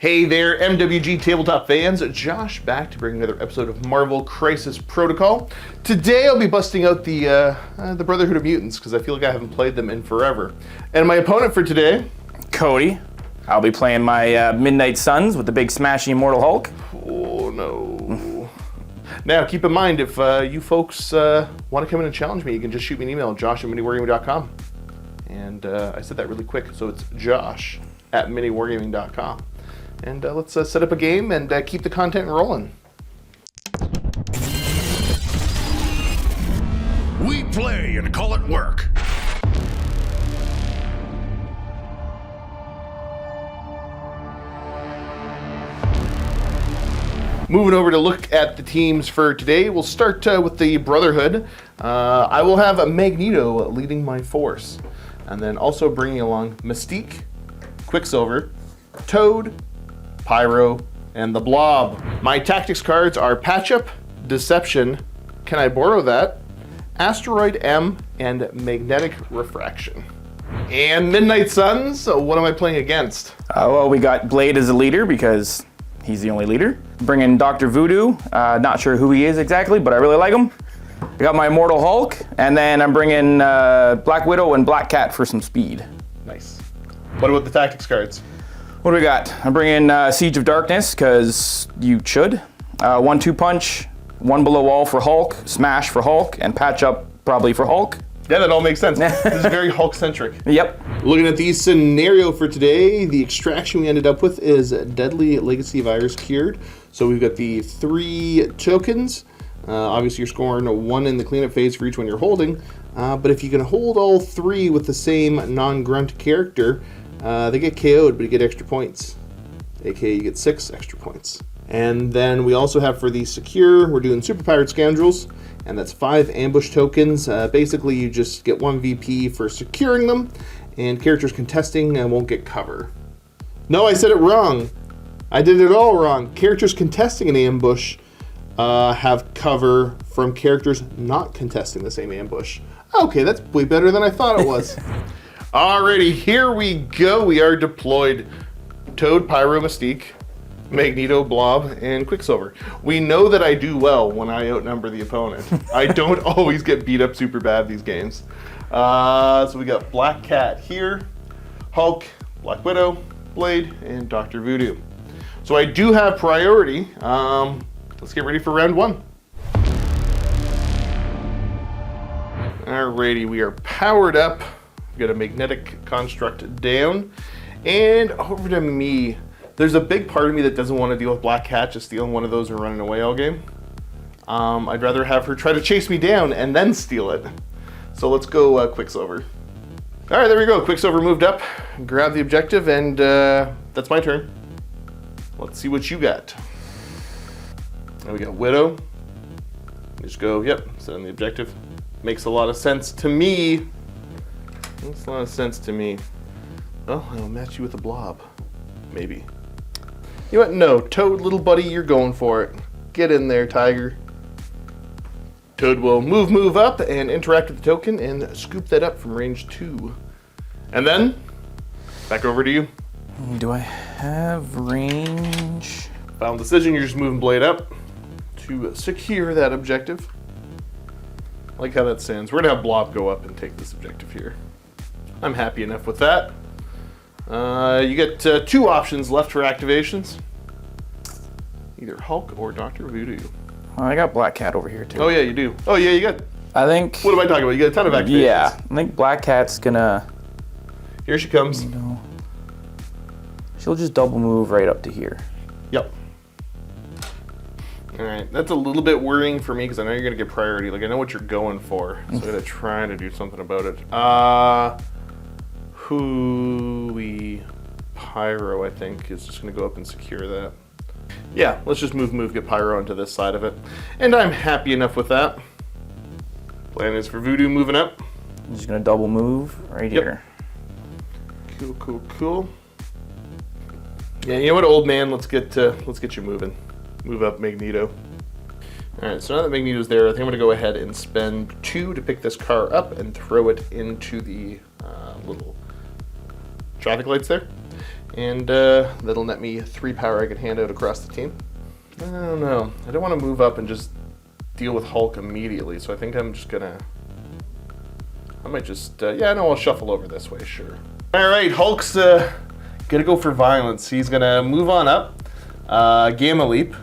Hey there, MWG Tabletop fans. Josh back to bring another episode of Marvel Crisis Protocol. Today I'll be busting out the Brotherhood of Mutants because I feel like I haven't played them in forever. And my opponent for today, Cody. I'll be playing my Midnight Suns with the big smashy Immortal Hulk. Oh no. Now keep in mind, if you folks want to come in and challenge me, you can just shoot me an email, josh@miniwargaming.com. And I said that really quick, so it's josh@miniwargaming.com. And let's set up a game and keep the content rolling. We play and call it work. Moving over to look at the teams for today, we'll start with the Brotherhood. I will have Magneto leading my force. And then also bringing along Mystique, Quicksilver, Toad, Pyro, and the Blob. My tactics cards are Patch Up, Deception, Can I Borrow That, Asteroid M, and Magnetic Refraction. And Midnight Suns, so what am I playing against? Well, we got Blade as a leader because he's the only leader. Bringing Dr. Voodoo, not sure who he is exactly, but I really like him. I got my Immortal Hulk, and then I'm bringing Black Widow and Black Cat for some speed. Nice. What about the tactics cards? What do we got? I'm bringing Siege of Darkness, because you should. 1-2 punch, one below wall for Hulk, smash for Hulk, and patch up probably for Hulk. Yeah, that all makes sense. This is very Hulk-centric. Yep. Looking at the scenario for today, the extraction we ended up with is Deadly Legacy Virus Cured. So we've got the 3 tokens. Obviously, you're scoring 1 in the cleanup phase for each one you're holding. But if you can hold all 3 with the same non-grunt character, they get KO'd, but you get extra points. AKA, you get 6 extra points. And then we also have for the secure, we're doing Super Pirate Scoundrels, and that's 5 ambush tokens. Basically, you just get 1 VP for securing them, and characters contesting won't get cover. No, I said it wrong. I did it all wrong. Characters contesting an ambush have cover from characters not contesting the same ambush. Okay, that's way better than I thought it was. Alrighty, here we go. We are deployed. Toad, Pyro, Mystique, Magneto, Blob, and Quicksilver. We know that I do well when I outnumber the opponent. I don't always get beat up super bad these games. So we got Black Cat here, Hulk, Black Widow, Blade, and Dr. Voodoo. So I do have priority. Let's get ready for round 1. Alrighty, we are powered up. We've got a magnetic construct down. And over to me. There's a big part of me that doesn't want to deal with Black Cat just stealing one of those and running away all game. I'd rather have her try to chase me down and then steal it. So let's go Quicksilver. All right, there we go. Quicksilver moved up, grabbed the objective, and that's my turn. Let's see what you got. And we got Widow. Just go, yep, set on the objective. Makes a lot of sense to me. Makes a lot of sense to me. Well, I'll match you with a Blob. Maybe. You know what? No, Toad, little buddy, you're going for it. Get in there, Tiger. Toad will move up and interact with the token and scoop that up from range 2. And then, back over to you. Do I have range? Final decision, you're just moving Blade up to secure that objective. I like how that sounds. We're gonna have Blob go up and take this objective here. I'm happy enough with that. You get 2 options left for activations. Either Hulk or Dr. Voodoo. I got Black Cat over here too. Oh yeah, you do. Oh yeah, you got... I think... What am I talking about? You got a ton of activations. Yeah, I think Black Cat's gonna... Here she comes. She'll just double move right up to here. Yep. Alright, that's a little bit worrying for me because I know you're going to get priority. Like, I know what you're going for, so I'm going to try to do something about it. Pyro, I think, is just going to go up and secure that. Yeah, let's just move, get Pyro onto this side of it. And I'm happy enough with that. Plan is for Voodoo moving up. I'm just going to double move right here. Cool. Yeah, you know what, old man? Let's get you moving. Move up Magneto. All right, so now that Magneto's there, I think I'm gonna go ahead and spend 2 to pick this car up and throw it into the little traffic lights there. And that'll net me 3 power I can hand out across the team. I don't know. I don't want to move up and just deal with Hulk immediately, so I think I'm just gonna... I might just... yeah, no, I'll shuffle over this way, sure. Alright, Hulk's gonna go for violence. He's gonna move on up, Gamma Leap,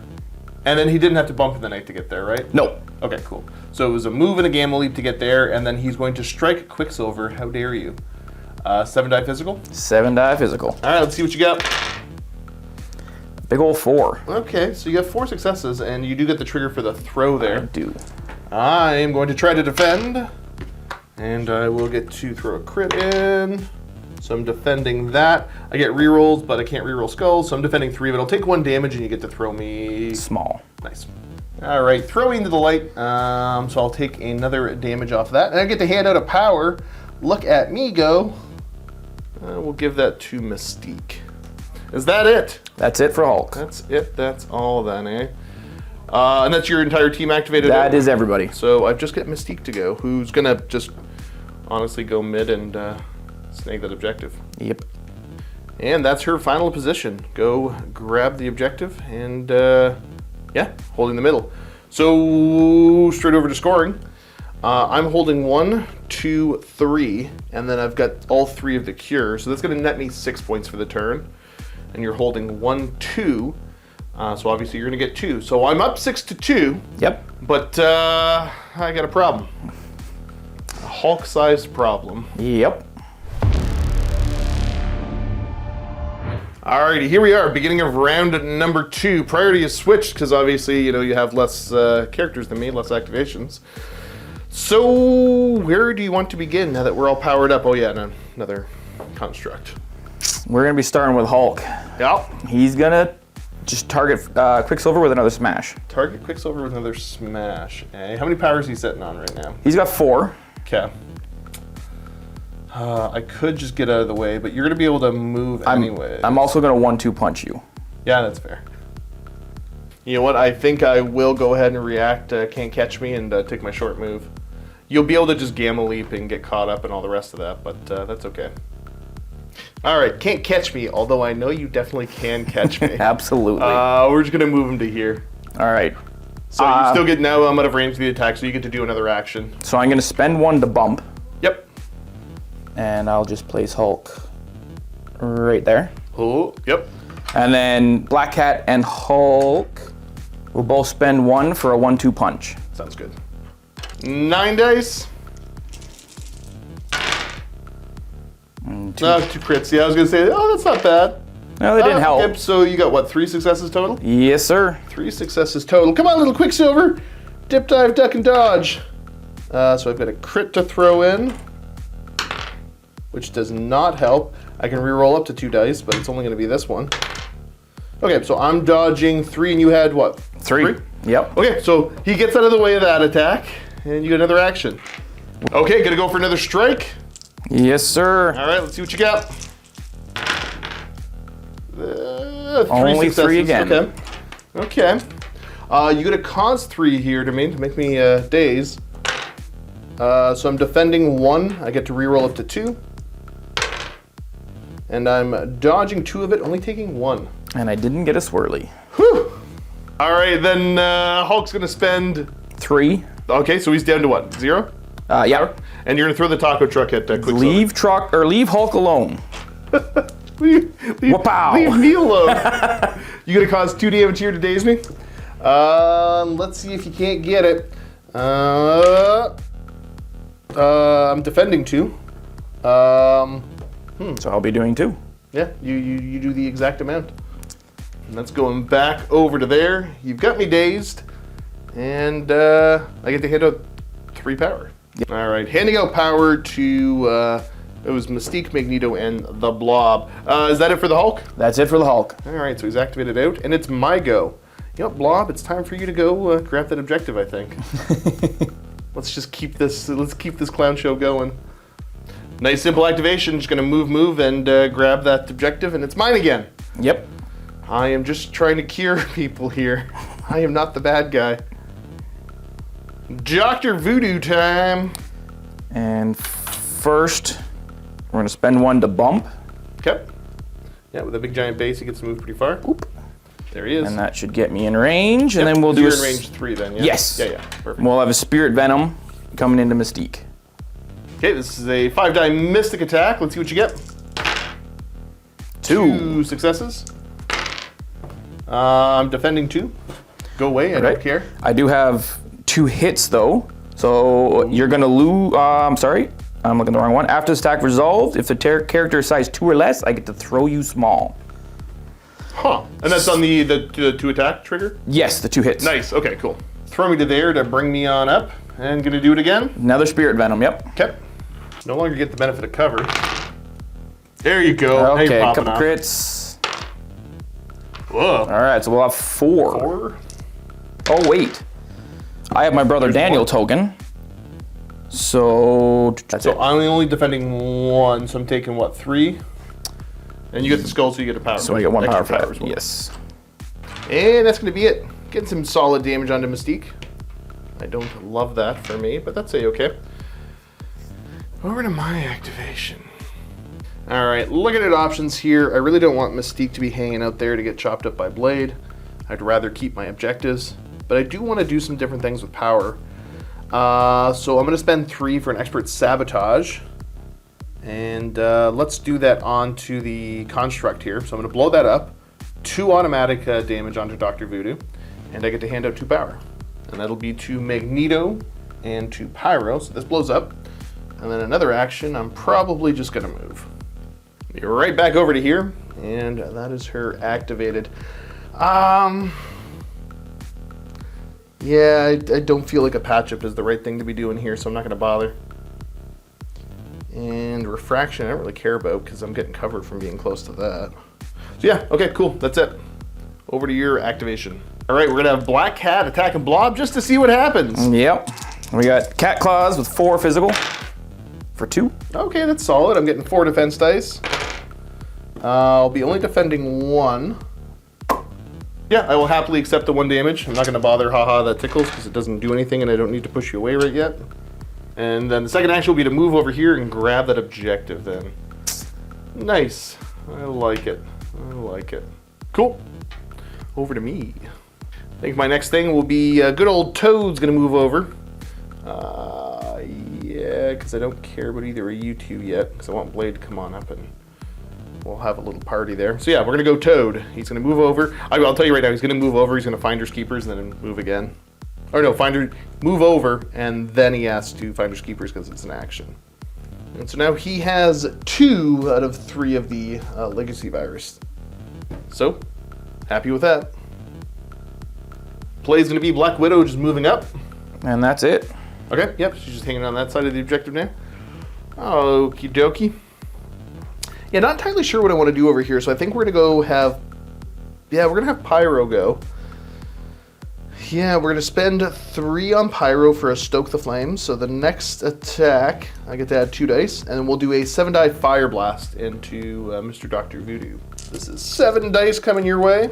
and then he didn't have to bump in the night to get there, right? No. Okay, cool. So it was a move and a Gamma Leap to get there, and then he's going to strike Quicksilver. How dare you? 7 die physical? 7 die physical. Alright, let's see what you got. Big ol' 4. Okay, so you have 4 successes, and you do get the trigger for the throw there. I do. I am going to try to defend, and I will get to throw a crit in. So I'm defending that. I get rerolls, but I can't reroll skulls, so I'm defending 3, but I'll take 1 damage, and you get to throw me... Small. Nice. All right, throwing to the light, so I'll take another damage off that, and I get to hand out a power. Look at me go. We'll give that to Mystique. Is that it? That's it for Hulk. That's it. That's all then, eh? And that's your entire team activated? That is everybody. So I've just got Mystique to go, who's going to just honestly go mid and snag that objective. Yep. And that's her final position. Go grab the objective and, yeah, holding the middle. So straight over to scoring. I'm holding 1, 2, 3, and then I've got all 3 of the cure. So that's going to net me 6 points for the turn. And you're holding 1, 2. So obviously you're going to get 2. So I'm up 6-2. Yep. But I got a problem. A Hulk-sized problem. Yep. Alrighty, here we are, beginning of round number 2. Priority is switched because obviously, you have less characters than me, less activations. So, where do you want to begin now that we're all powered up? Oh yeah, no, another construct. We're gonna be starting with Hulk. Yep. He's gonna just target Quicksilver with another smash. Target Quicksilver with another smash. How many powers is he sitting on right now? He's got 4. Okay. I could just get out of the way, but you're gonna be able to move anyway. I'm also gonna 1-2 punch you. Yeah, that's fair. You know what? I think I will go ahead and react. Can't catch me and take my short move. You'll be able to just Gamma Leap and get caught up and all the rest of that, but that's okay. All right, can't catch me, although I know you definitely can catch me. Absolutely. We're just gonna move him to here. All right. So you still get now. I'm out of range of the attack, so you get to do another action. So I'm gonna spend 1 to bump. Yep. And I'll just place Hulk right there. Oh, yep. And then Black Cat and Hulk will both spend 1 for a 1-2 punch. Sounds good. 9 dice. 2. 2 crits. Yeah, I was gonna say, oh, that's not bad. No, they didn't help. Yep, so you got what, 3 successes total? Yes, sir. 3 successes total. Come on, little Quicksilver. Dip, dive, duck, and dodge. So I've got a crit to throw in, which does not help. I can reroll up to 2 dice, but it's only going to be this one. Okay, so I'm dodging 3, and you had what? 3. Yep. Okay, so he gets out of the way of that attack, and you get another action. Okay, gonna go for another strike. Yes, sir. All right, let's see what you got. 3 Only successes. 3 again. Okay. Okay. You get a cause 3 here to make me daze. So I'm defending 1. I get to reroll up to 2. And I'm dodging 2 of it, only taking 1. And I didn't get a swirly. Whew. All right, then Hulk's gonna spend 3. Okay, so he's down to what? 0? Yeah. And you're gonna throw the taco truck at Quicksilver. Leave Hulk alone. leave Wapow. Leave me alone. You gonna cause 2 damage here to daze me? Let's see if you can't get it. I'm defending 2. So I'll be doing 2. Yeah, you do the exact amount. And that's going back over to there. You've got me dazed. And I get to hand out 3 power. Yep. All right, handing out power to, it was Mystique, Magneto, and the Blob. Is that it for the Hulk? That's it for the Hulk. All right, so he's activated out, and it's my go. You know what, Blob, it's time for you to go grab that objective, I think. Let's just keep this clown show going. Nice simple activation, just gonna move, and grab that objective, and it's mine again. Yep. I am just trying to cure people here. I am not the bad guy. Dr. Voodoo time. And first, we're gonna spend 1 to bump. Okay. Yeah, with a big giant base, he gets to move pretty far. Oop. There he is. And that should get me in range, Yep, and then we'll do you're a in range 3 then, yeah? Yes. Yeah, perfect. We'll have a Spirit Venom coming into Mystique. Okay, this is a 5-die Mystic attack. Let's see what you get. 2 successes. I'm defending 2. Go away, I don't care. I do have 2 hits though, so you're gonna lose. I'm sorry, I'm looking at the wrong one. After this attack resolved, if the character is size 2 or less, I get to throw you small. Huh. And that's on the 2 attack trigger? Yes, the 2 hits. Nice. Okay, cool. Throw me to there to bring me on up. And gonna do it again. Another Spirit Venom, yep. Okay. No longer get the benefit of cover. There you go. Okay, a couple crits. Whoa. All right, so we'll have 4. 4? Oh, wait. I have my brother Daniel token. So that's it. I'm only defending 1, so I'm taking what, 3? And you get the skull, so you get a power. So I get 1 power extra for that. as well. Yes. And that's going to be it. Getting some solid damage onto Mystique. I don't love that for me, but that's okay. Over to my activation. Alright, looking at options here. I really don't want Mystique to be hanging out there to get chopped up by Blade. I'd rather keep my objectives. But I do want to do some different things with power. So I'm going to spend 3 for an Expert Sabotage. And let's do that onto the Construct here. So I'm going to blow that up. 2 automatic damage onto Dr. Voodoo. And I get to hand out 2 power. And that'll be to Magneto and to Pyro. So this blows up. And then another action, I'm probably just going to move. Be right back over to here. And that is her activated. Yeah, I don't feel like a patch-up is the right thing to be doing here, so I'm not going to bother. And Refraction I don't really care about because I'm getting covered from being close to that. So yeah, okay, cool. That's it. Over to your activation. All right, we're going to have Black Cat attacking Blob just to see what happens. Yep. We got Cat Claws with 4 physical for 2. Okay, that's solid. I'm getting 4 defense dice. I'll be only defending 1. Yeah, I will happily accept the 1 damage. I'm not going to bother, haha, that tickles, because it doesn't do anything and I don't need to push you away right yet. And then the second action will be to move over here and grab that objective then. Nice. I like it. I like it. Cool. Over to me. I think my next thing will be good old Toad's going to move over. Yeah, because I don't care about either of you two yet, because I want Blade to come on up and we'll have a little party there. So yeah, we're going to go Toad. He's going to move over. I'll tell you right now, he's going to move over. He's going to Finders Keepers and then move again. Or no, move over, and then he has to Finders Keepers because it's an action. And so now he has 2 out of 3 of the Legacy Virus. So, happy with that. Play's going to be Black Widow just moving up. And that's it. Okay, yep, she's just hanging on that side of the objective now. Okie dokie. Yeah, not entirely sure what I want to do over here, so I think we're going to go have... Yeah, we're going to have Pyro go. Yeah, we're going to spend 3 on Pyro for a Stoke the Flames. So the next attack, I get to add 2 dice, and then we'll do a 7-die Fire Blast into Mr. Dr. Voodoo. This is 7 dice coming your way.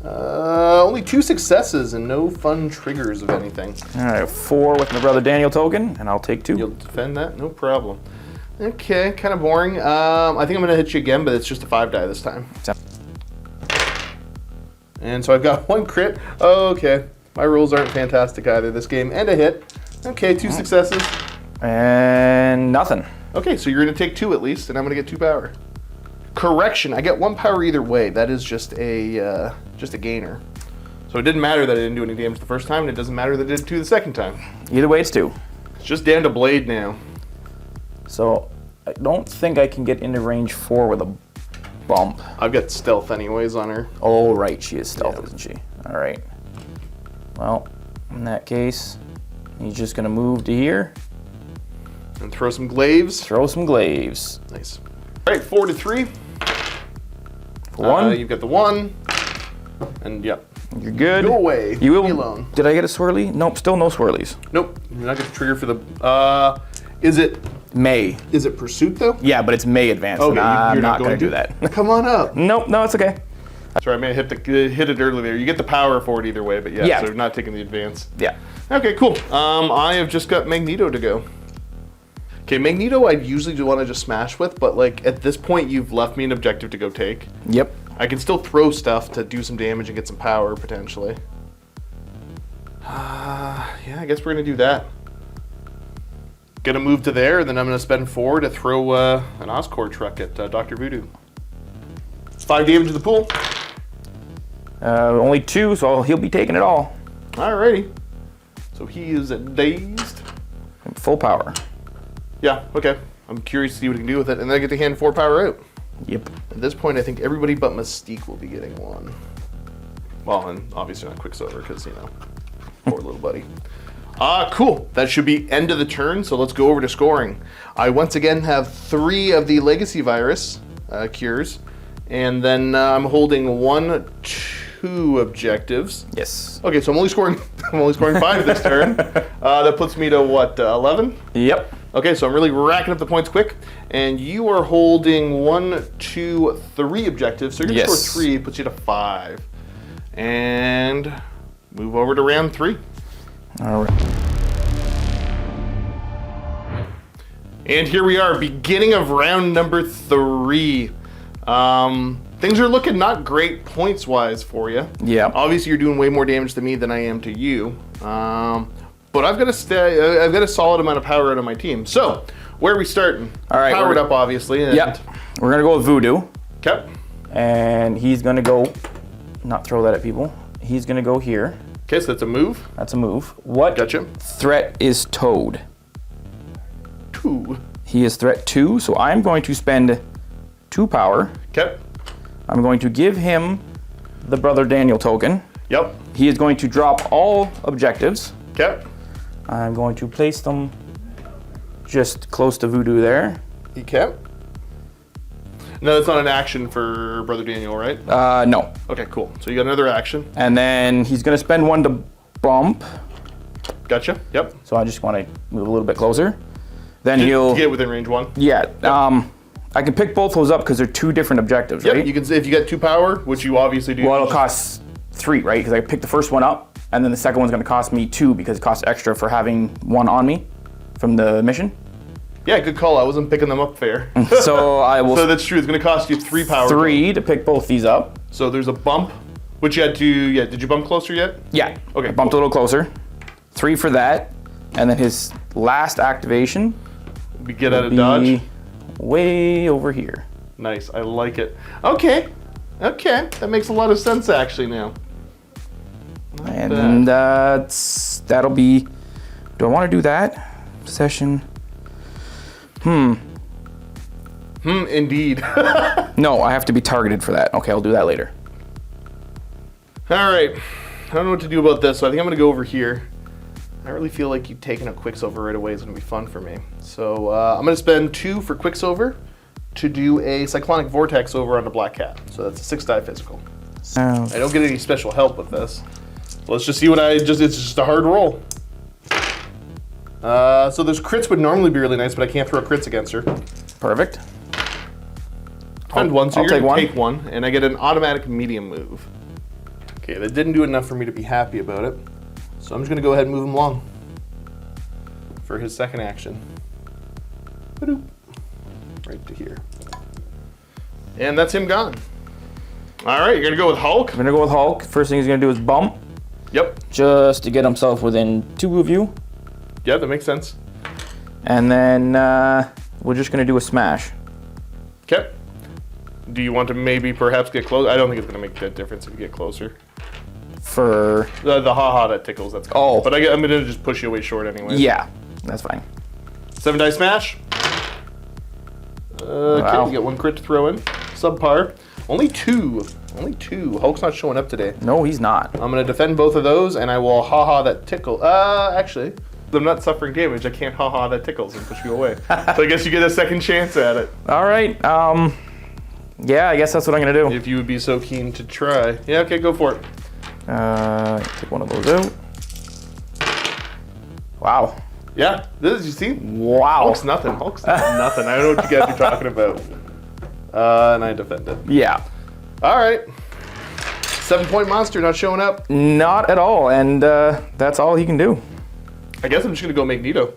Only 2 successes and no fun triggers of anything. All right, 4 with my brother Daniel token, and I'll take 2. You'll defend that? No problem. Okay, kind of boring. I think I'm going to hit you again, but it's just a 5-die this time. And so I've got 1 crit. Okay, my rolls aren't fantastic either this game. And a hit. Okay, 2 successes. And nothing. Okay, so you're going to take 2 at least, and I'm going to get 2 power. Correction, I get 1 power either way. That is just a gainer. So it didn't matter that I didn't do any damage the first time, and it doesn't matter that I did 2 the second time. Either way, it's 2. It's just down to Blade now. So I don't think I can get into range 4 with a bump. I've got stealth anyways on her. Oh, right, she is stealth, isn't she? All right. Well, in that case, he's just gonna move to here. And throw some glaives. Throw some glaives. Nice. All right, 4 to 3. For 1. You've got the 1. And yep. You're good. Go away. You will. Leave me alone. Did I get a swirly? Nope, still no swirlies. Nope. You're not going to trigger for the. Is it May. Is it pursuit though? Yeah, but it's May advance. Okay, and I'm you're not going to do that. Come on up. Nope, no, it's okay. Sorry, I may have hit it earlier. You get the power for it either way, but yeah, Yeah. so you're not taking the advance. Yeah. Okay, cool. I have just got Magneto to go. Okay, Magneto I'd usually do want to just smash with, but like at this point you've left me an objective to go take. Yep. I can still throw stuff to do some damage and get some power, potentially. Yeah, I guess we're going to do that. Gonna move to there, and then I'm going to spend 4 to throw an Oscorp truck at Dr. Voodoo. 5 damage to the pool. Only 2, so he'll be taking it all. Alrighty. So he is dazed. Full power. Yeah, okay. I'm curious to see what he can do with it, and then I get to hand 4 power out. Yep. At this point, I think everybody but Mystique will be getting 1. Well, and obviously not Quicksilver, because, you know, poor little buddy. Cool. That should be end of the turn, so let's go over to scoring. I once again have 3 of the Legacy Virus cures, and then I'm holding 1, 2 objectives. Yes. Okay, so I'm only scoring 5 this turn. That puts me to what, 11? Yep. Okay, so I'm really racking up the points quick, and you are holding 1, 2, 3 objectives. So you're gonna score 3, puts you to 5, and move over to round 3. All right. And here we are, beginning of round number 3. Things are looking not great points-wise for you. Yeah. Obviously, you're doing way more damage to me than I am to you. But I've got a solid amount of power out of my team. So, where are we starting? All right, Powered up, obviously. And Yep. We're gonna go with Voodoo, Okay. and he's gonna go. Not throw that at people. He's gonna go here. Okay, so that's a move. That's a move. What Gotcha. threat is Toad? 2. He is threat 2, so I'm going to spend 2 power. Okay. I'm going to give him the Brother Daniel token. Yep. He is going to drop all objectives. Okay. I'm going to place them just close to Voodoo there. Okay. No, that's not an action for Brother Daniel, right? No. Okay, cool. So you got another action. And then he's going to spend 1 to bump. Gotcha. Yep. So I just want to move a little bit closer. Then he'll get within range 1. Yeah. I can pick both those up because they're 2 different objectives, Yep. right? You can, if you get 2 power, which you obviously do. Well, it'll cost 3, right? Because I picked the first one up, and then the second one's going to cost me 2 because it costs extra for having 1 on me from the mission. Yeah, good call. I wasn't picking them up fair. So I will So that's true. It's going to cost you 3 power. 3 to pick both these up. So there's a bump, which you had to. Yeah. Did you bump closer yet? Yeah. Okay, I bumped a little closer. 3 for that, and then his last activation. We get out of be dodge. Way over here. Nice. I like it. Okay. Okay. That makes a lot of sense actually now. And that'll be. Do I want to do that? Session. Indeed. No, I have to be targeted for that. Okay, I'll do that later. All right. I don't know what to do about this, so I think I'm going to go over here. I really feel like you taking a Quicksilver right away is going to be fun for me. So I'm going to spend 2 for Quicksilver to do a Cyclonic Vortex over on the Black Cat. So that's a 6-die physical. I don't get any special help with this. So let's just see what it's just a hard roll. So those crits would normally be really nice, but I can't throw crits against her. Perfect. Spend 1, so I'll you're going to take take 1, and I get an automatic medium move. Okay, that didn't do enough for me to be happy about it. So I'm just going to go ahead and move him along for his second action. Ba-doop. Right to here. And that's him gone. All right, you're going to go with Hulk? I'm gonna go with Hulk. First thing he's gonna do is bump, Yep. just to get himself within 2 of you. Yeah, that makes sense. And then we're just gonna do a smash. Okay. Do you want to maybe perhaps get close? I don't think it's going to make that difference if you get closer. For The ha-ha that tickles, that's cool. Oh. But I'm going to just push you away short anyway. yeah, that's fine. 7-die smash. Okay, Wow. you get 1 crit to throw in. Subpar. Only 2. Only 2. Hulk's not showing up today. No, he's not. I'm going to defend both of those, and I will ha-ha that tickle. Actually, I'm not suffering damage. I can't ha-ha that tickles and push you away. So I guess you get a second chance at it. All right. Yeah, I guess that's what I'm gonna do. If you would be so keen to try. Yeah, okay, go for it. Take one of those out. Wow. Yeah, this is, you see? Wow. Hulk's nothing. Hulk's nothing. I don't know what you guys are talking about. And I defend it. Yeah. All right. 7-point monster not showing up. Not at all, and that's all he can do. I guess I'm just going to go Magneto.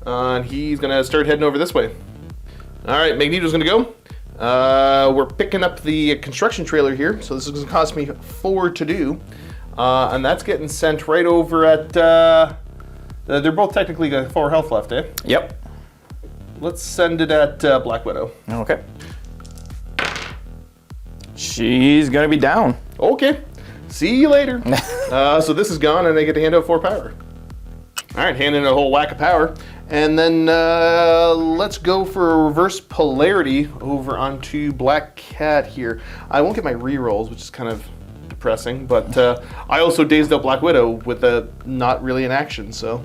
And he's going to start heading over this way. All right, Magneto's going to go. We're picking up the construction trailer here, so this is going to cost me 4 to do. And that's getting sent right over at... they're both technically got 4 health left, eh? Yep. Let's send it at Black Widow. Okay. She's gonna be down. Okay. See you later. So this is gone, and they get to hand out 4 power. All right, hand in a whole whack of power. And then let's go for a reverse polarity over onto Black Cat here. I won't get my rerolls, which is kind of depressing, but I also dazed out Black Widow with not really an action, so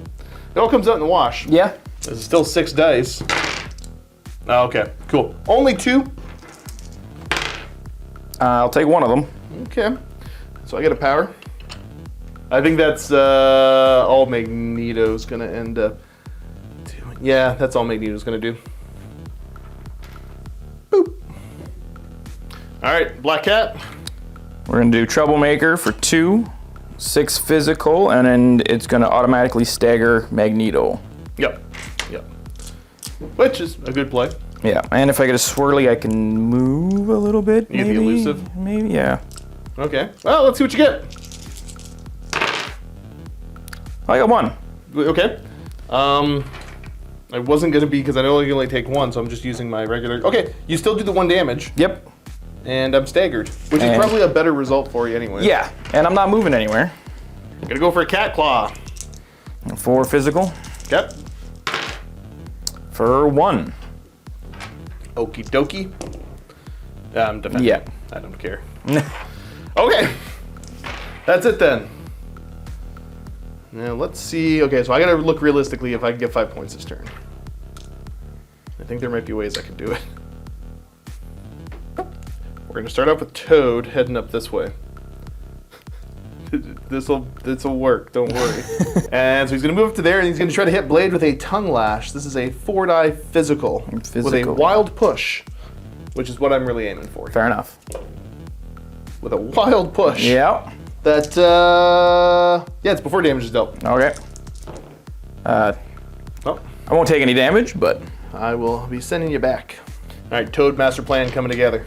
it all comes out in the wash. Yeah. There's still 6 dice. Oh, okay, cool. Only 2. I'll take one of them. Okay, so I get a power. I think that's all Magneto's gonna end up doing. Yeah, that's all Magneto's gonna do. Boop. All right, Black Cat. We're gonna do Troublemaker for 2, 6 physical, and then it's gonna automatically stagger Magneto. Yep. Which is a good play. Yeah, and if I get a swirly, I can move a little bit. You get the elusive? Maybe, yeah. Okay. Well, let's see what you get. I got 1. Okay. I wasn't gonna be because I know you can only take 1, so I'm just using my regular. Okay, you still do the 1 damage. Yep. And I'm staggered, which is probably a better result for you anyway. Yeah, and I'm not moving anywhere. Gonna go for a cat claw. 4 physical. Okay. For 1. Okie dokie. I'm defending. Yeah. I don't care. Okay. That's it then. Now let's see. Okay, so I gotta look realistically if I can get 5 points this turn. I think there might be ways I can do it. We're gonna start off with Toad heading up this way. This'll work, don't worry. And so he's gonna move up to there and he's gonna try to hit Blade with a tongue lash. This is a 4-die physical with a wild push, which is what I'm really aiming for. Fair enough. With a wild push. Yeah. That yeah, it's before damage is dealt. Okay. Oh, I won't take any damage, but I will be sending you back. All right, Toad master plan coming together.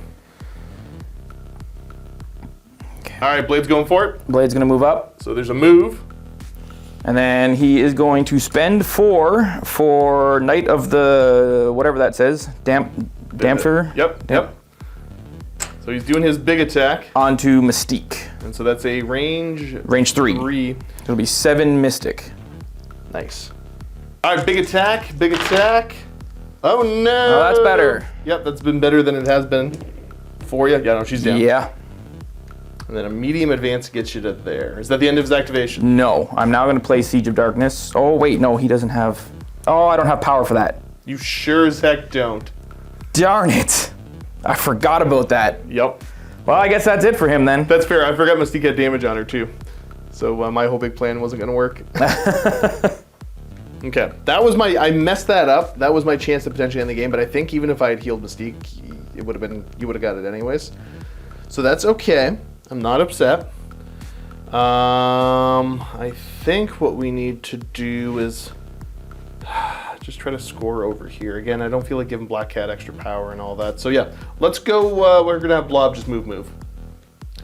All right, Blade's going for it. Blade's gonna move up. So there's a move. And then he is going to spend 4 for Knight of the, whatever that says, Damper. Yep. So he's doing his big attack. Onto Mystique. And so that's a range 3. It'll be 7 Mystic. Nice. All right, big attack. Oh no. Oh, that's better. Yep, that's been better than it has been for you. Yeah, no, she's down. Yeah. And then a medium advance gets you to there. Is that the end of his activation? No, I'm now gonna play Siege of Darkness. Oh wait, no, he doesn't have, oh, I don't have power for that. You sure as heck don't. Darn it. I forgot about that. Yep. Well, I guess that's it for him then. That's fair. I forgot Mystique had damage on her too. So my whole big plan wasn't gonna work. Okay, that was I messed that up. That was my chance to potentially end the game, but I think even if I had healed Mystique, it would have been, you would have got it anyways. So that's okay. I'm not upset. I think what we need to do is just try to score over here. Again, I don't feel like giving Black Cat extra power and all that. So yeah, let's go. We're gonna have Blob just move.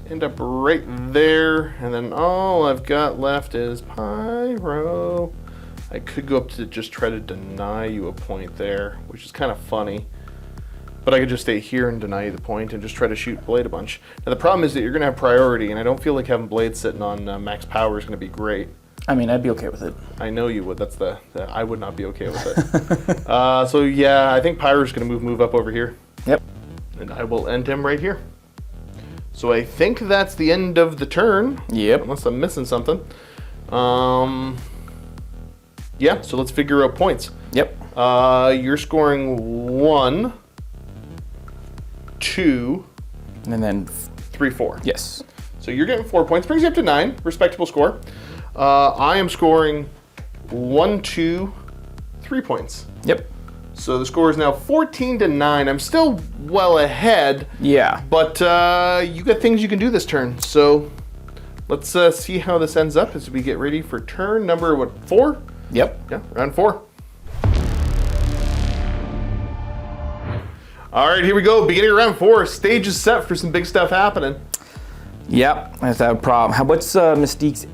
End up right there, and then all I've got left is Pyro. I could go up to just try to deny you a point there, which is kind of funny. But I could just stay here and deny you the point and just try to shoot Blade a bunch. Now the problem is that you're going to have priority, and I don't feel like having Blade sitting on max power is going to be great. I mean, I'd be okay with it. I know you would. That's I would not be okay with it. So yeah, I think Pyro's going to move up over here. Yep. And I will end him right here. So I think that's the end of the turn. Yep. Unless I'm missing something. Yeah, so let's figure out points. Yep. You're scoring 1, 2, and then 3, 4. Yes. So you're getting 4 points, brings you up to 9, respectable score. I am scoring 1, 2, 3 points. Yep. So the score is now 14-9. I'm still well ahead. Yeah. But you got things you can do this turn. So let's see how this ends up as we get ready for turn number 4? Yep. Yeah, round 4. All right, here we go. Beginning of round 4. Stage is set for some big stuff happening. Yep, that's a problem. What's Mystique's?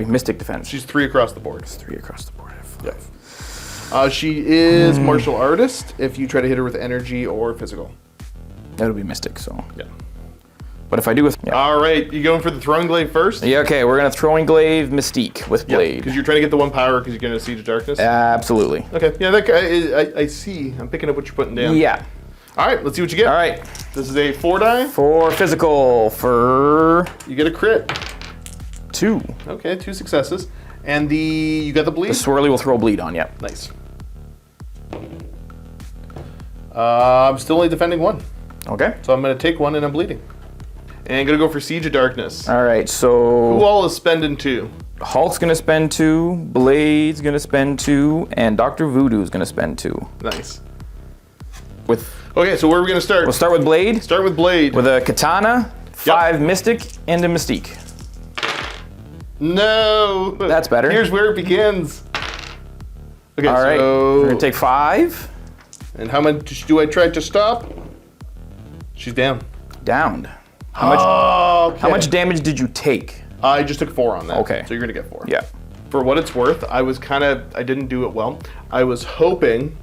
Mystic defense. She's 3 across the board. 3 across the board. Yep. She is martial artist. If you try to hit her with energy or physical. That'll be Mystic. So. Yeah. But if I do with. Yeah. All right, you going for the throwing glaive first? Yeah. Okay, we're gonna throwing glaive Mystique with blade. Because you're trying to get the 1 power because you're going to Siege of Darkness. Absolutely. Okay. Yeah, that guy, I see. I'm picking up what you're putting down. Yeah. All right, let's see what you get. All right. This is a 4 die. For physical, for You get a crit. 2. Okay, 2 successes. And you got the bleed? The swirly will throw bleed on. Yep. Nice. I'm still only defending 1. Okay. So I'm going to take 1 and I'm bleeding. And going to go for Siege of Darkness. All right. Who So all is spending 2? Hulk's gonna spend 2. Blade's gonna spend 2, and Dr. Voodoo's gonna spend 2. Nice. With Okay, so where are we going to start? we'll start with Blade. Start with Blade. With a katana, 5 Mystic, and a Mystique. No. That's better. Here's where it begins. Okay, All right. so... We're gonna take 5. And how much do I try to stop? She's down. Downed. How much damage did you take? I just took 4 on that. Okay. So you're going to get 4. Yeah. For what it's worth, I didn't do it well. I was hoping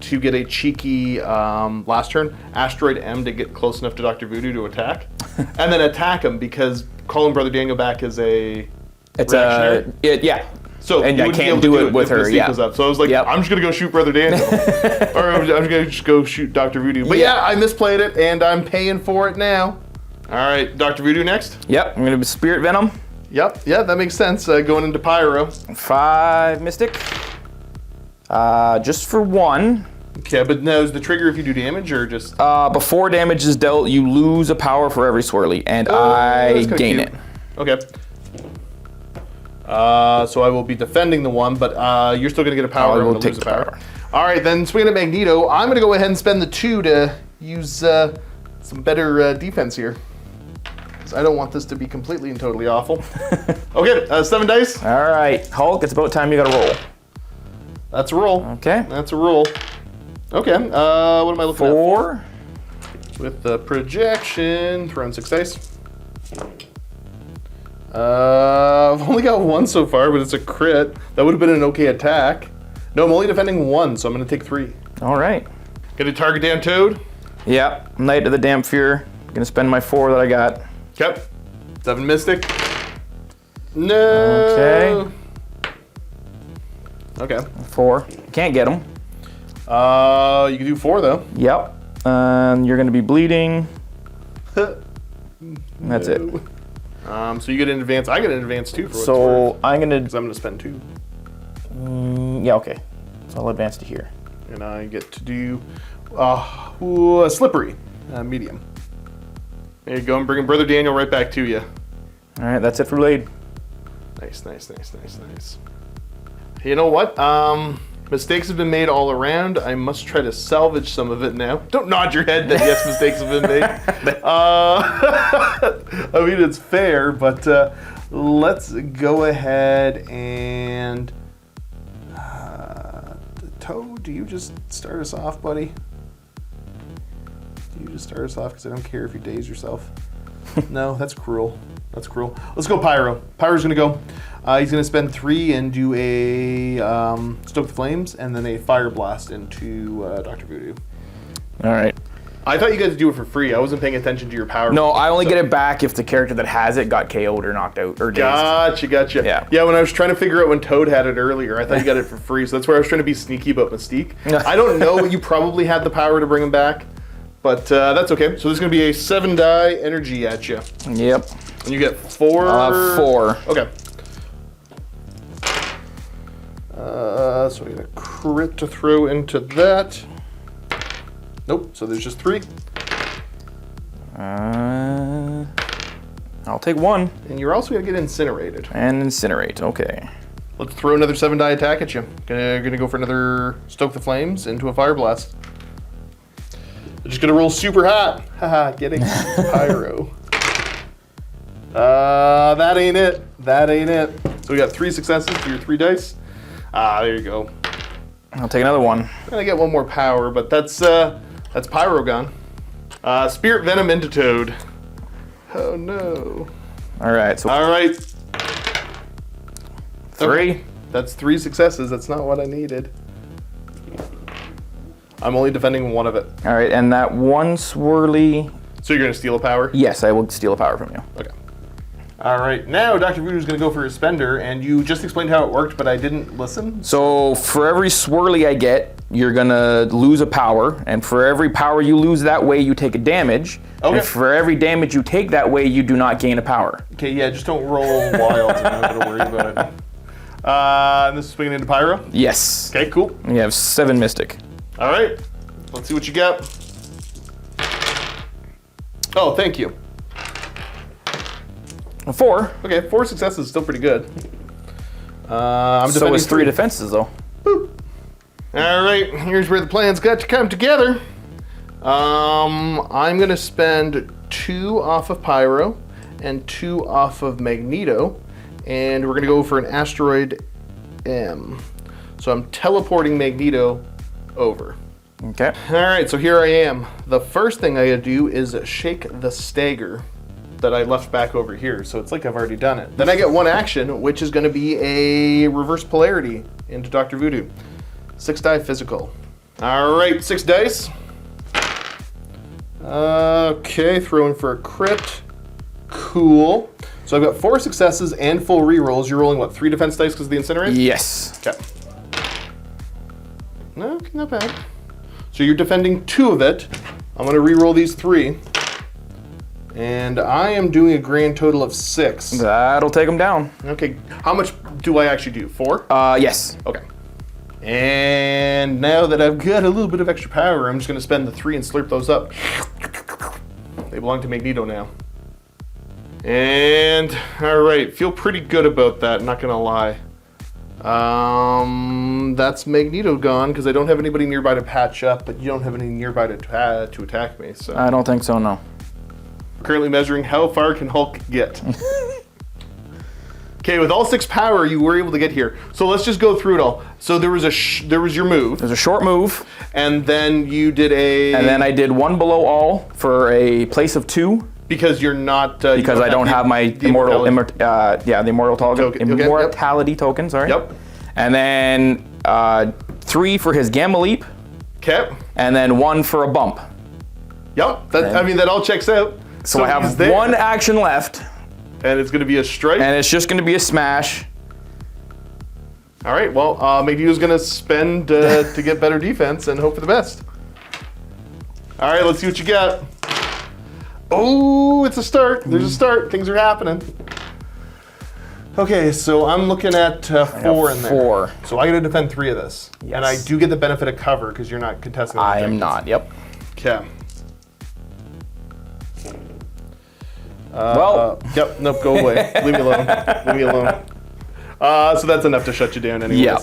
to get a cheeky last turn, Asteroid M to get close enough to Dr. Voodoo to attack, and then attack him because calling Brother Daniel back is a reactionary. Yeah. So and you I wouldn't be can't able to do it with if her. Mystique Yeah. was up. So I was like, Yep. I'm just gonna go shoot Brother Daniel, or I'm gonna just go shoot Dr. Voodoo. But yeah, I misplayed it, and I'm paying for it now. All right, Dr. Voodoo next. Yep. I'm gonna be Spirit Venom. Yep, yeah, that makes sense. Going into Pyro. 5 Mystic. Just for 1. Okay, but now is the trigger if you do damage or just? Before damage is dealt, you lose a power for every swirly, and I That's kinda gain cute. it. Okay. So I will be defending the 1, but you're still going to get a power. I I'm will gonna take lose the a power. power. All right, then swinging at Magneto, I'm going to go ahead and spend the 2 to use some better defense here. 'Cause I don't want this to be completely and totally awful. Okay, 7 dice. All right, Hulk. It's about time you got to roll. That's a roll. Okay. That's a roll. Okay. What am I looking 4. at? With the projection, throwing 6 dice. I've only got 1 so far, but it's a crit. That would have been an okay attack. No, I'm only defending 1, so I'm going to take 3. All right. Gonna target down Toad. Yep. Knight of the Damphir. Gonna spend my 4 that I got. Yep. 7 Mystic. No. Okay. Okay. 4. Can't get him. You can do 4 though. Yep. You're gonna be bleeding. That's it. So you get an advance. I get an advance too for what's worth. So I'm gonna. 'Cause I'm gonna spend 2, Yeah. Okay. So I'll advance to here. and I get to do a slippery medium. There you go. I'm bringing Brother Daniel right back to you. All right. That's it for Blade. Nice, nice, nice, nice, nice. You know what? Mistakes have been made all around. I must try to salvage some of it now. Don't nod your head that yes, mistakes have been made. I mean, it's fair, but let's go ahead and... Toad, do you just start us off, buddy? Do you just start us off? Because I don't care if you daze yourself. No, that's cruel. That's cruel. Let's go Pyro. Pyro's going to go. He's going to spend 3 and do a Stoke the Flames and then a Fire Blast into Dr. Voodoo. All right. I thought you guys would do it for free. I wasn't paying attention to your power. No, I only get it back if the character that has it got KO'd or knocked out or dazed. Gotcha. Yeah. Yeah, when I was trying to figure out when Toad had it earlier, I thought you got it for free. So that's where I was trying to be sneaky about Mystique. I don't know. You probably had the power to bring him back. But that's okay. So there's going to be a 7 die energy at you. Yep. And you get 4. I'll have 4. Okay. So we got a crit to throw into that. Nope. So there's just 3. I'll take 1 And you're also going to get incinerated. and incinerate. Okay. Let's throw another 7 die attack at you. Gonna go for another Stoke the Flames into a Fire Blast. They're just gonna roll super hot. Haha, getting Pyro. That ain't it. That ain't it. So we got 3 successes for your 3 dice. There you go. I'll take another 1. I'm gonna get 1 more power, but that's That's Pyro gone. Spirit Venom into Toad. Oh no. All right, so All right. 3. Okay. That's 3 successes. That's not what I needed. I'm only defending one of it. All right, and that one swirly. So you're gonna steal a power? Yes, I will steal a power from you. Okay. All right, now Dr. Voodoo's gonna go for his spender, and you just explained how it worked, but I didn't listen. So for every swirly I get, you're gonna lose a power, and for every power you lose that way, you take a damage. Okay. And for every damage you take that way, you do not gain a power. Okay, yeah, just don't roll wild, and I'm not gonna worry about it. And this is swinging into Pyro? Yes. Okay, cool. You have 7 Mystic. All right, let's see what you got. Oh, thank you. 4. Okay, 4 successes is still pretty good. I'm So defending is 3 defenses though. Boop. All right, here's where the plans got to come together. I'm gonna spend 2 off of Pyro and 2 off of Magneto, and we're gonna go for an Asteroid M. So I'm teleporting Magneto over. Okay. All right, so here I am. The first thing I gotta do is shake the stagger that I left back over here. So it's like I've already done it. Then I get 1 action, which is gonna be a reverse polarity into Dr. Voodoo. 6 die physical. All right, 6 dice. Okay, throwing for a crit. Cool. So I've got 4 successes and full rerolls. You're rolling what, 3 defense dice because of the incinerate? Yes. Okay. No, not bad. So you're defending 2 of it. I'm gonna reroll these 3. And I am doing a grand total of 6. That'll take him down. Okay, how much do I actually do? 4? Yes. Okay. And now that I've got a little bit of extra power, I'm just gonna spend the 3 and slurp those up. They belong to Magneto now. And, all right, feel pretty good about that, not gonna lie. That's Magneto gone, because I don't have anybody nearby to patch up, but you don't have any nearby to attack me, so. I don't think so, no. Currently measuring how far can Hulk get. Okay, with all 6 power, you were able to get here. So let's just go through it all. So there was there was your move, There's a short move, and then you did a. and then I did 1 below all for a place of 2. Because you're not. Because I don't have my the immortal, immortality. the immortality Token. Okay, yep. immortality token. Sorry. Yep. And then 3 for his gamma leap, Okay. and then 1 for a bump. Yep. That, I mean, that all checks out. So I have he's there. 1 action left, And it's going to be a strike. and it's just going to be a smash. All right. Well, Magneto's going to spend to get better defense and hope for the best. All right. Let's see what you got. Oh, it's a start. There's a start. Things are happening. Okay, so I'm looking at 4 in there. 4. So I got to defend 3 of this. Yes. And I do get the benefit of cover because you're not contesting. I am not. Yep. Okay. Well. Yep. Nope. Go away. Leave me alone. Leave me alone. So that's enough to shut you down, anyways. Yeah.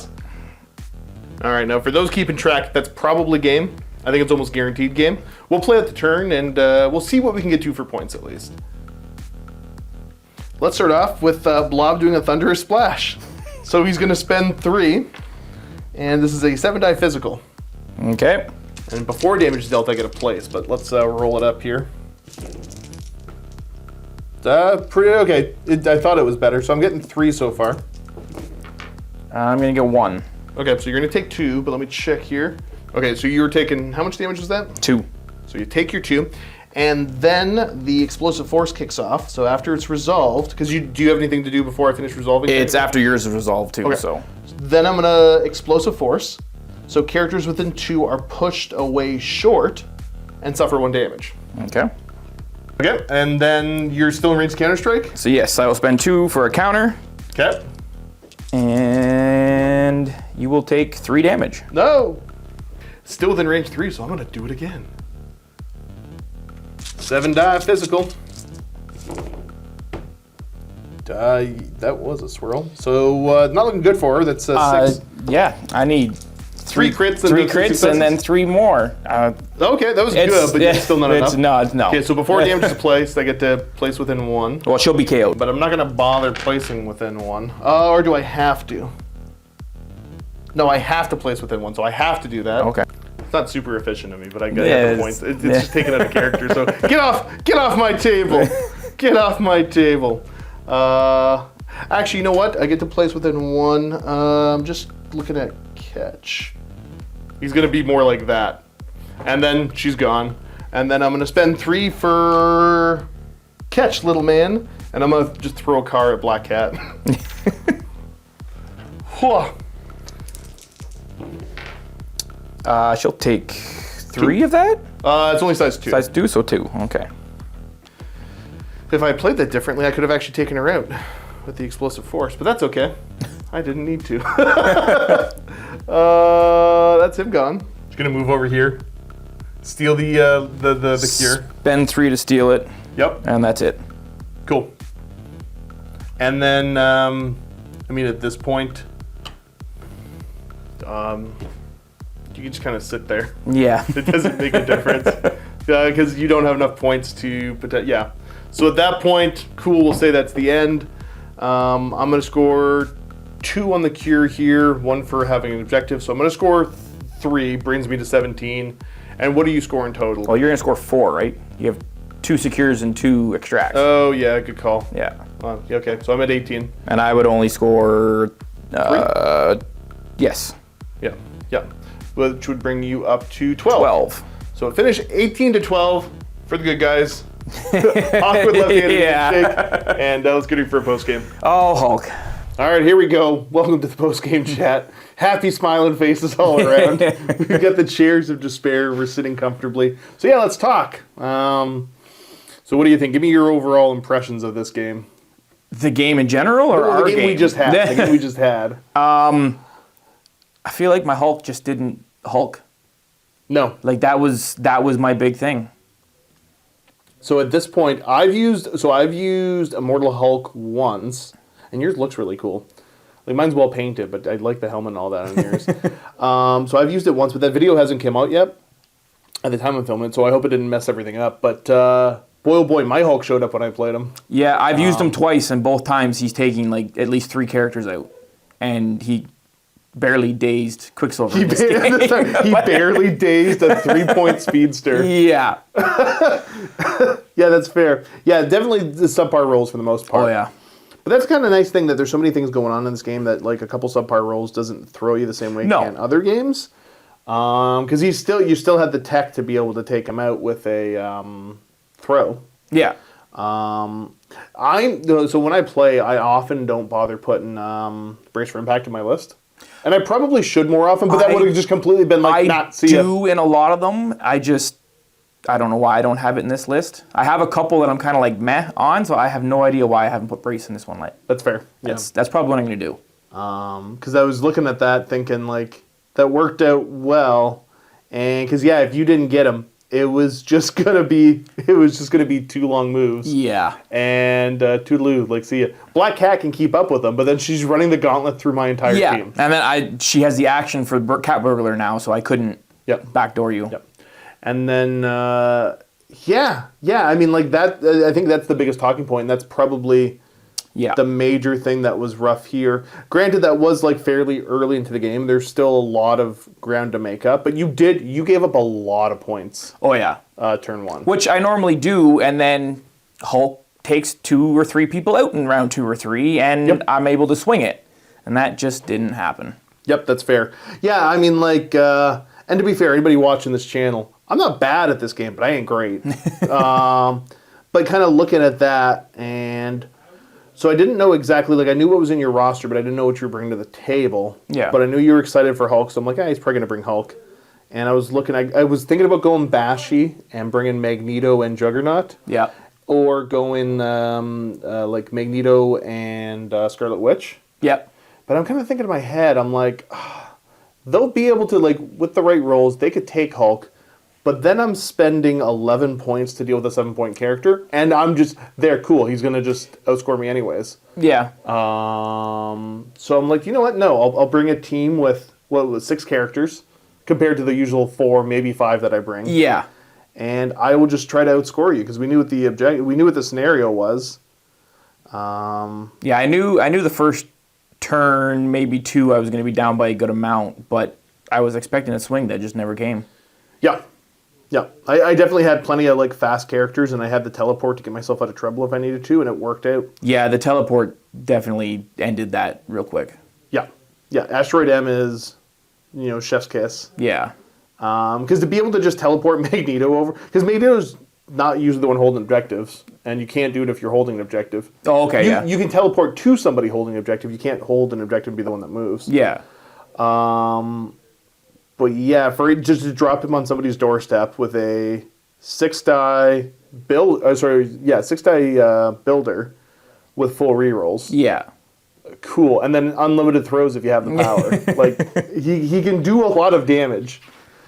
All right. Now, for those keeping track, that's probably game. I think it's almost guaranteed game. We'll play at the turn, and we'll see what we can get to for points at least. Let's start off with Blob doing a thunderous splash. So he's going to spend 3, and this is a 7 die physical. Okay. And before damage is dealt, I get a place, but let's roll it up here. Pretty okay. I thought it was better, so I'm getting 3 so far. I'm going to get 1. Okay, so you're going to take 2, but let me check here. Okay, so you were taking, how much damage was that? 2. So you take your 2, and then the explosive force kicks off. So after it's resolved, because do you have anything to do before I finish resolving? It's after yours is resolved too, Okay. so. Then I'm gonna explosive force. So characters within 2 are pushed away short and suffer 1 damage. Okay. Okay, and then you're still in range counter strike. So yes, I will spend 2 for a counter, Okay. and you will take 3 damage. No. Still within range 3, so I'm gonna do it again. 7 die physical. That was a swirl. So not looking good for her. That's 6. Yeah, I need 3 crits. And 3 then crits and then 3 more. Okay, that was good, but it's still not enough. No. Okay, so before damage is placed, I get to place within 1. Well, she'll be KO'd. But I'm not gonna bother placing within 1. Or do I have to? No, I have to place within 1, so I have to do that. Okay. It's not super efficient of me, but I get Yeah, the points. It's just taken out of character. So get off my table. Get off my table. Actually, you know what? I get to place within one. I'm just looking at catch. He's gonna be more like that. And then she's gone. And then I'm gonna spend 3 for catch, little man. And I'm gonna just throw a car at Black Cat. Whew. She'll take 3 of that? It's only size 2. Size 2, so 2. Okay. If I had played that differently, I could have actually taken her out with the explosive force, but that's okay. I didn't need to. That's him gone. Just gonna move over here, steal the cure. Spend 3 to steal it, Yep. and that's it. Cool. And then, I mean, at this point, you can just kind of sit there. Yeah. It doesn't make a difference because you don't have enough points to protect. Yeah. So at that point, cool. We'll say that's the end. I'm gonna score 2 on the cure here, 1 for having an objective. So I'm gonna score 3, brings me to 17. And what do you score in total? Well, you're gonna score 4, right? You have 2 secures and 2 extracts. Oh yeah, good call. Yeah. Yeah, okay, so I'm at 18. And I would only score. Yes. Yeah, yeah. Which would bring you up to 12. 12. So finish 18 to 12 for the good guys. Awkward left-handed handshake. And let's get ready for a post game. Oh, Hulk. All right, here we go. Welcome to the post-game chat. Happy smiling faces all around. We've got the chairs of despair. We're sitting comfortably. So yeah, let's talk. So what do you think? Give me your overall impressions of this game. The game in general, or Well, our the game we just had. The game we just had. I feel like my Hulk just didn't Hulk. No. Like that was my big thing. So at this point, I've used Immortal Hulk once, and yours looks really cool. Like mine's well painted, but I like the helmet and all that on yours. So I've used it once, but that video hasn't come out yet at the time I'm filming it, so I hope it didn't mess everything up. But boy, oh boy, my Hulk showed up when I played him. Yeah, I've used him twice, and both times he's taking like at least 3 characters out, and he barely dazed Quicksilver. He barely dazed a 3-point speedster. Yeah. Yeah, that's fair. Yeah, definitely the subpar rolls for the most part. Oh yeah. But that's kind of a nice thing that there's so many things going on in this game that like a couple subpar rolls doesn't throw you the same way it can other games. Because you still had the tech to be able to take him out with a throw. Yeah. So when I play, I often don't bother putting Brace for Impact in my list. And I probably should more often, but that would have just completely been like, not see I do in a lot of them. I don't know why I don't have it in this list. I have a couple that I'm kind of like meh on, so I have no idea why I haven't put Brace in this one. Like that's fair. That's probably what I'm going to do. Because I was looking at that thinking like that worked out well, and because if you didn't get him, it was just gonna be 2 long moves. Yeah. And toodaloo, like see ya. Black Cat can keep up with them, but then she's running the gauntlet through my entire team. And then she has the action for Cat Burglar now, so I couldn't backdoor you. Yep. And then I mean like that. I think that's the biggest talking point, and that's probably the major thing that was rough here. Granted, that was like fairly early into the game. There's still a lot of ground to make up, but you gave up a lot of points. Oh yeah, turn 1, which I normally do, and then Hulk takes 2 or 3 people out in round 2 or 3, and I'm able to swing it, and that just didn't happen. Yep, that's fair. Yeah, I mean like, and to be fair, anybody watching this channel, I'm not bad at this game, but I ain't great. But kind of looking at that and. So I didn't know exactly, like I knew what was in your roster, but I didn't know what you were bringing to the table. Yeah. But I knew you were excited for Hulk, so I'm like, he's probably going to bring Hulk. And I was looking, I was thinking about going Bashy and bringing Magneto and Juggernaut. Yeah. Or going like Magneto and Scarlet Witch. Yep. But I'm kind of thinking in my head, I'm like, they'll be able to, like, with the right rolls, they could take Hulk. But then I'm spending 11 points to deal with a 7-point character, and I'm just there. Cool, he's gonna just outscore me anyways. Yeah. So I'm like, you know what? No, I'll bring a team with 6 characters compared to the usual 4, maybe 5 that I bring. Yeah. And I will just try to outscore you because we knew what the scenario was. Yeah, I knew the first turn, maybe 2, I was going to be down by a good amount, but I was expecting a swing that just never came. Yeah. Yeah. I definitely had plenty of like fast characters, and I had the teleport to get myself out of trouble if I needed to, and it worked out. Yeah, the teleport definitely ended that real quick. Yeah. Yeah. Asteroid M is, chef's kiss. Yeah. Because to be able to just teleport Magneto over, because Magneto's not usually the one holding objectives, and you can't do it if you're holding an objective. Oh, okay, yeah. You can teleport to somebody holding an objective. You can't hold an objective and be the one that moves. Yeah. But yeah, for it just to drop him on somebody's doorstep with a 6-die builder with full rerolls. Yeah. Cool. And then unlimited throws if you have the power. Like he can do a lot of damage.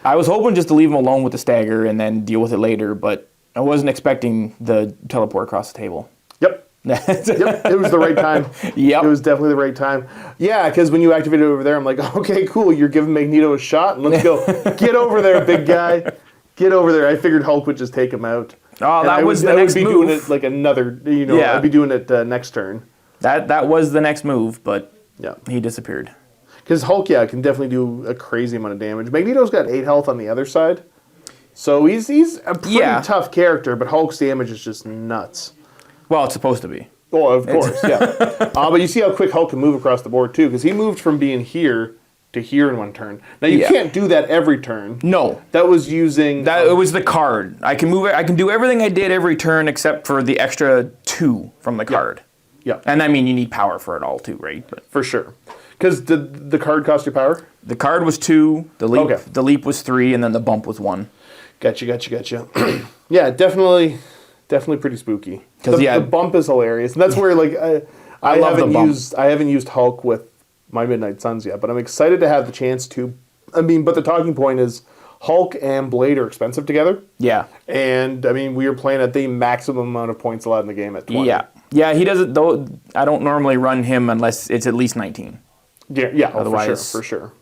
I was hoping just to leave him alone with the stagger and then deal with it later, but I wasn't expecting the teleport across the table. Yep. It was the right time. Yep. It was definitely the right time. Yeah, because when you activate it over there, I'm like, okay, cool. You're giving Magneto a shot, and let's go. Get over there, big guy. Get over there. I figured Hulk would just take him out. Oh, And that was the next move. I would be doing it like another, Yeah. I'd be doing it next turn. That was the next move, but Yeah. he disappeared. Because Hulk, can definitely do a crazy amount of damage. Magneto's got 8 health on the other side. So he's a pretty tough character, but Hulk's damage is just nuts. Well, it's supposed to be. Oh, of course, yeah. But you see how quick Hulk can move across the board, too, because he moved from being here to here in one turn. Now, you can't do that every turn. No. That was using... It was the card. I can move it. I can do everything I did every turn except for the extra 2 from the card. Yeah. And I mean, you need power for it all, too, right? But For sure. Because the card cost you power? the card was 2, the leap was 3, and then the bump was 1. Gotcha. Yeah, definitely pretty spooky. 'Cause, The bump is hilarious, and that's where like I love the bump. haven't used Hulk with my Midnight Suns yet, but I'm excited to have the chance to. I mean, but the talking point is Hulk and Blade are expensive together. Yeah. And I mean, we are playing at the maximum amount of points allowed in the game at 20. Yeah, he doesn't, though. I don't normally run him unless it's at least 19. Yeah. Otherwise- For sure.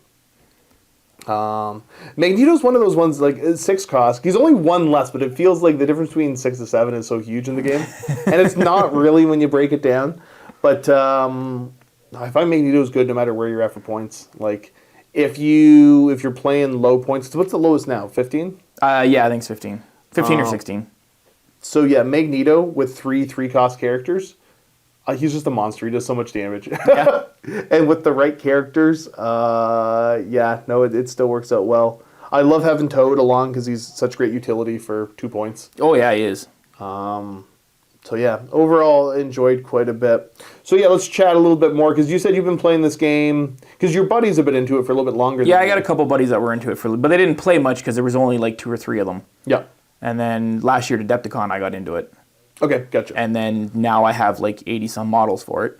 Magneto's one of those ones, like, 6 cost. He's only 1 less, but it feels like the difference between 6 to 7 is so huge in the game. And it's not really when you break it down. But I find Magneto's good no matter where you're at for points. Like, if you're playing low points, what's the lowest now? 15? Yeah, I think it's 15. 15 or 16. So yeah, Magneto with 3 cost characters, he's just a monster. He does so much damage. Yeah. And with the right characters, it still works out well. I love having Toad along because he's such great utility for 2 points. Oh, yeah, he is. So yeah, overall enjoyed quite a bit. So yeah, let's chat a little bit more because you said you've been playing this game because your buddies have been into it for a little bit longer. Yeah, I got a couple buddies that were into it but they didn't play much because there was only like 2 or 3 of them. Yeah. And then last year to Adepticon, I got into it. Okay, gotcha. And then now I have like 80 some models for it.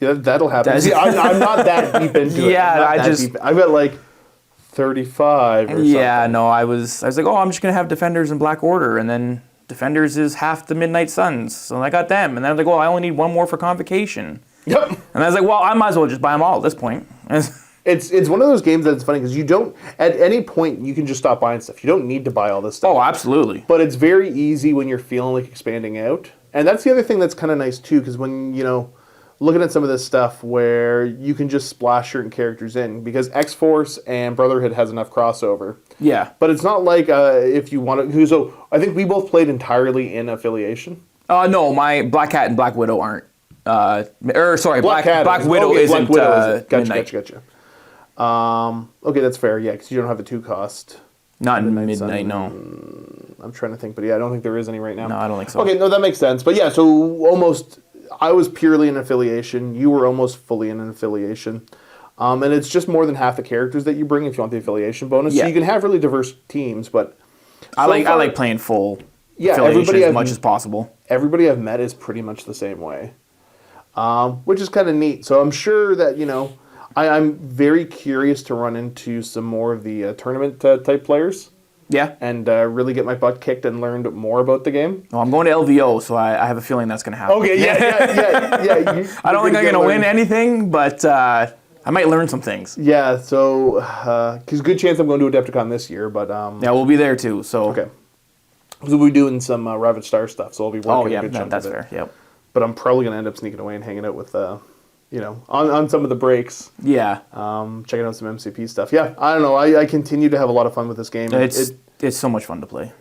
Yeah, that'll happen. See, I'm not that deep into it. Yeah, I've got like 35 or something. Yeah, no, I was like, I'm just gonna have Defenders and Black Order, and then Defenders is half the Midnight Suns, so I got them. And then I was like, I only need 1 more for Convocation. Yep. And I was like, I might as well just buy them all at this point. It's one of those games that's funny because you don't, at any point, you can just stop buying stuff. You don't need to buy all this stuff. Oh, absolutely. But it's very easy when you're feeling like expanding out. And that's the other thing that's kind of nice, too, because when, looking at some of this stuff where you can just splash certain characters in, because X-Force and Brotherhood has enough crossover. Yeah. But it's not like if you want to... So I think we both played entirely in affiliation. No, my Black Cat and Black Widow aren't. Black Widow okay, isn't. Black Widow isn't. Midnight. Gotcha. Okay, that's fair, yeah, because you don't have the 2 cost. Not in Midnight, no. I'm trying to think, but yeah, I don't think there is any right now. No, I don't think so. Okay, no, that makes sense. But yeah, so almost, I was purely in affiliation. You were almost fully in an affiliation. And it's just more than half the characters that you bring if you want the affiliation bonus. Yeah. So you can have really diverse teams, but... I like playing full affiliation everybody as much as possible. Everybody I've met is pretty much the same way, which is kind of neat. So I'm sure that, I'm very curious to run into some more of the tournament type players. Yeah. And really get my butt kicked and learned more about the game. Well, I'm going to LVO, so I have a feeling that's going to happen. Okay, yeah. I don't think I'm going to win anything, but I might learn some things. Yeah, so, because good chance I'm going to Adepticon this year, but... yeah, we'll be there too, so... Okay. So we'll be doing some Ravage Star stuff, so I'll be working a good chunk that's of it. fair, yep. But I'm probably going to end up sneaking away and hanging out with, on some of the breaks. Yeah. Checking out some MCP stuff. Yeah, I don't know. I continue to have a lot of fun with this game. It's so much fun to play.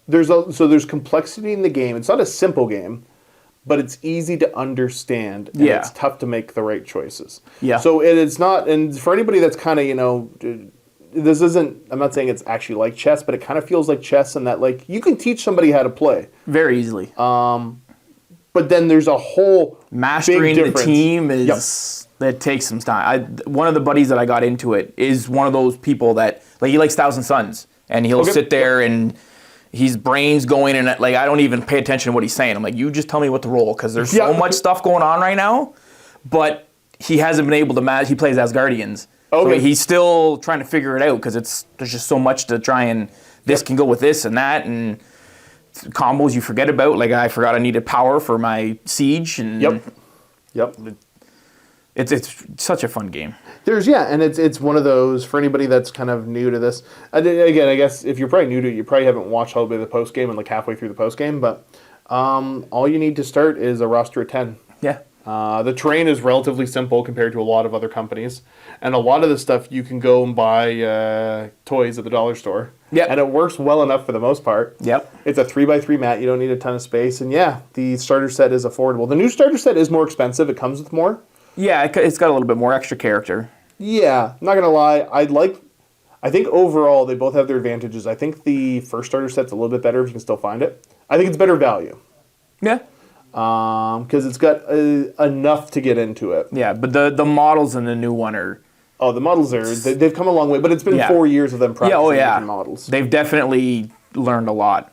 There's complexity in the game. It's not a simple game, but it's easy to understand, and it's tough to make the right choices. Yeah. So it's not, and for anybody that's kind of, this isn't, I'm not saying it's actually like chess, but it kind of feels like chess in that, like, you can teach somebody how to play. Very easily. But then there's a whole mastering big the difference. team is that takes some time. One of the buddies that I got into it is one of those people that, like, he likes Thousand Suns, and he'll sit there and his brain's going, and like, I don't even pay attention to what he's saying. I'm like, you just tell me what to roll, because there's so much stuff going on right now. But he hasn't been able to he plays Asgardians. So he's still trying to figure it out, because there's just so much to try, and this can go with this and that, and combos you forget about. Like, I forgot I needed power for my siege, and it's such a fun game. And it's one of those, for anybody that's kind of new to this. Again, I guess if you're probably new to it, you probably haven't watched all the way to the post game and like halfway through the post game. But all you need to start is a roster of 10. Yeah. The terrain is relatively simple compared to a lot of other companies, and a lot of the stuff you can go and buy toys at the dollar store. Yeah. And it works well enough for the most part. Yep. It's a 3x3 mat. You don't need a ton of space, and the starter set is affordable. The new starter set is more expensive. It comes with more. Yeah, it's got a little bit more extra character. Yeah, I'm not gonna lie. I think overall they both have their advantages. I think the first starter set's a little bit better if you can still find it. I think it's better value. Yeah. Because it's got enough to get into it. Yeah, but the models in the new one are... Oh, the models they've come a long way, but it's been 4 years of them practicing different models. They've definitely learned a lot.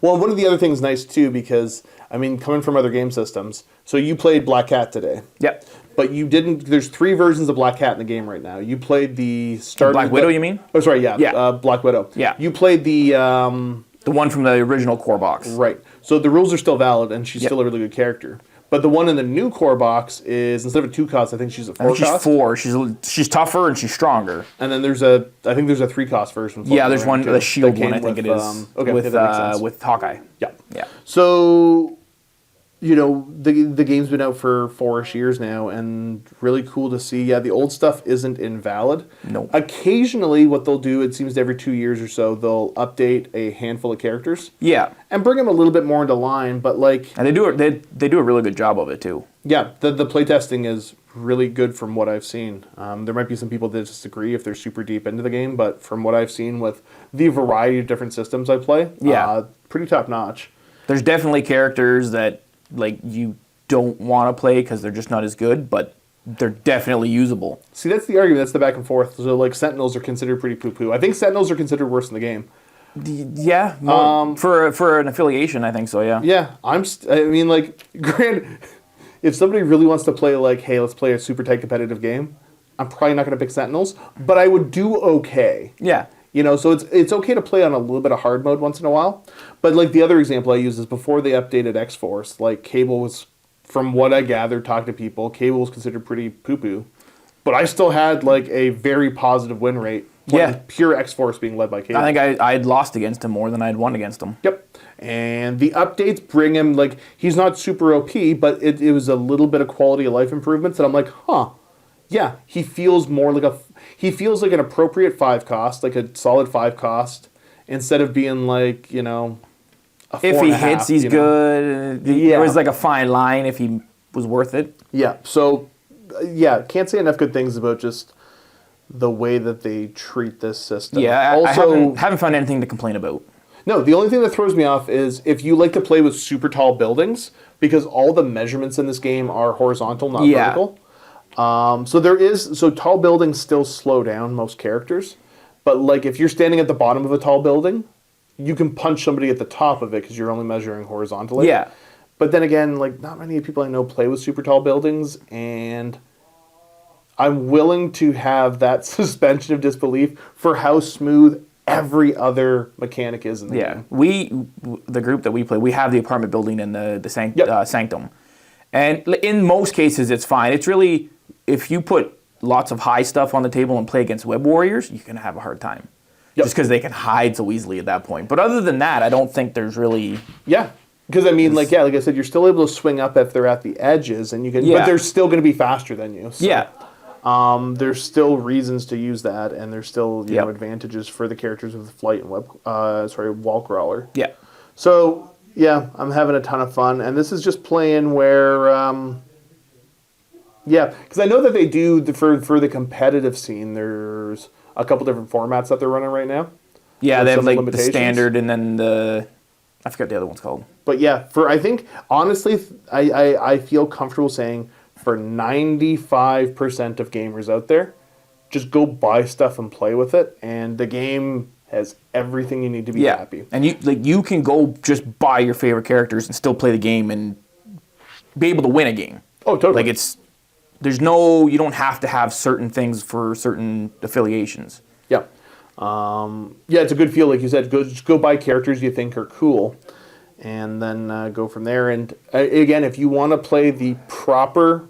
Well, one of the other things nice too, because I mean, coming from other game systems, so you played Black Cat today. Yep. But you didn't. There's 3 versions of Black Cat in the game right now. You played the starter. Black Widow, you mean? Oh, sorry, yeah. Black Widow. Yeah. You played the one from the original core box. Right. So the rules are still valid, and she's still a really good character. But the one in the new core box is, instead of a 2 cost, I think she's a 4 cost. She's 4. She's tougher and she's stronger. And then there's a 3 cost version. Yeah, there's one, the shield one, I think it is. With with Hawkeye. Yeah. Yeah. So, the game's been out for 4-ish years now, and really cool to see. Yeah, the old stuff isn't invalid. No. Occasionally, what they'll do, it seems every 2 years or so, they'll update a handful of characters. Yeah. And bring them a little bit more into line, but like... And they do a really good job of it, too. Yeah, the playtesting is really good from what I've seen. There might be some people that disagree if they're super deep into the game, but from what I've seen with the variety of different systems I play, pretty top-notch. There's definitely characters that like you don't want to play because they're just not as good, but they're definitely usable. See, that's the argument. That's the back and forth. So, like, Sentinels are considered pretty poo-poo. I think Sentinels are considered worse in the game. Yeah, for an affiliation, I think so. Yeah. Yeah, I mean, like, granted, if somebody really wants to play, like, hey, let's play a super tight competitive game, I'm probably not going to pick Sentinels, but I would do okay. Yeah. So it's okay to play on a little bit of hard mode once in a while. But, like, the other example I use is before they updated X-Force, like, Cable was, from what I gathered, talked to people, Cable was considered pretty poo-poo. But I still had, like, a very positive win rate. Pure X-Force being led by Cable. I think I'd lost against him more than I'd won against him. Yep. And the updates bring him, like, he's not super OP, but it was a little bit of quality of life improvements that I'm like, yeah, he feels more like an appropriate 5 cost, like a solid 5 cost, instead of being like, a 4.5. If he hits, he's good. There was like a fine line if he was worth it. Yeah. So, can't say enough good things about just the way that they treat this system. Yeah, also, I haven't found anything to complain about. No, the only thing that throws me off is if you like to play with super tall buildings, because all the measurements in this game are horizontal, not vertical. So tall buildings still slow down most characters, but like if you're standing at the bottom of a tall building, you can punch somebody at the top of it because you're only measuring horizontally. Yeah. But then again, like not many people I know play with super tall buildings, and I'm willing to have that suspension of disbelief for how smooth every other mechanic is in the game. The group that we play, we have the apartment building in the sanctum, and in most cases it's fine. It's really, if you put lots of high stuff on the table and play against web warriors, you're going to have a hard time. Just because they can hide so easily at that point. But other than that, I don't think there's really... Yeah. Because, I mean, like I said, you're still able to swing up if they're at the edges, and you can, but they're still going to be faster than you. So. Yeah. there's still reasons to use that, and there's still advantages for the characters with flight and wall crawler. Yeah. So yeah, I'm having a ton of fun, and this is just playing where, because I know that they do for the competitive scene. There's a couple different formats that they're running right now. Yeah, they have some like the standard and then I forget what the other one's called. But yeah, I think honestly, I feel comfortable saying for 95% of gamers out there, just go buy stuff and play with it, and the game has everything you need to be happy. And you can go just buy your favorite characters and still play the game and be able to win a game. Oh, totally. Like you don't have to have certain things for certain affiliations. Yeah. It's a good feel, like you said. Just go buy characters you think are cool, and then go from there. And again, if you want to play the proper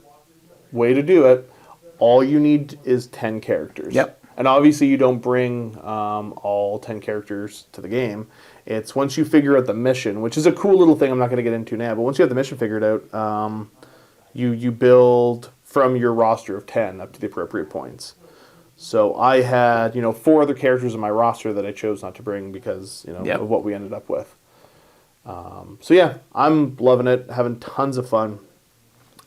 way to do it, all you need is 10 characters. Yep. And obviously, you don't bring all 10 characters to the game. It's once you figure out the mission, which is a cool little thing I'm not going to get into now, but once you have the mission figured out, you build from your roster of 10 up to the appropriate points. So I had, 4 other characters in my roster that I chose not to bring because, of what we ended up with. So yeah, I'm loving it, having tons of fun.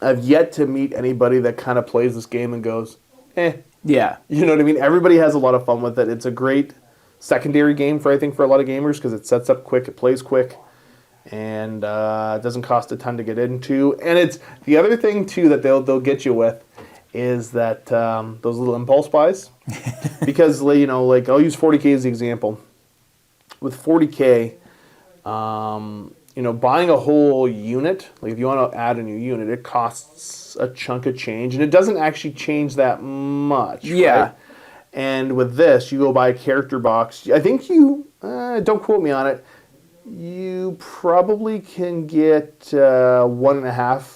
I've yet to meet anybody that kind of plays this game and goes, eh. Yeah. You know what I mean? Everybody has a lot of fun with it. It's a great secondary game for a lot of gamers because it sets up quick, it plays quick, and it doesn't cost a ton to get into. And it's the other thing too that they'll get you with is that those little impulse buys, because I'll use 40K as the example. With 40K, buying a whole unit, like if you want to add a new unit, it costs a chunk of change, and it doesn't actually change that much. Yeah. Right? And with this, you go buy a character box. I think you don't quote me on it. You probably can get 1.5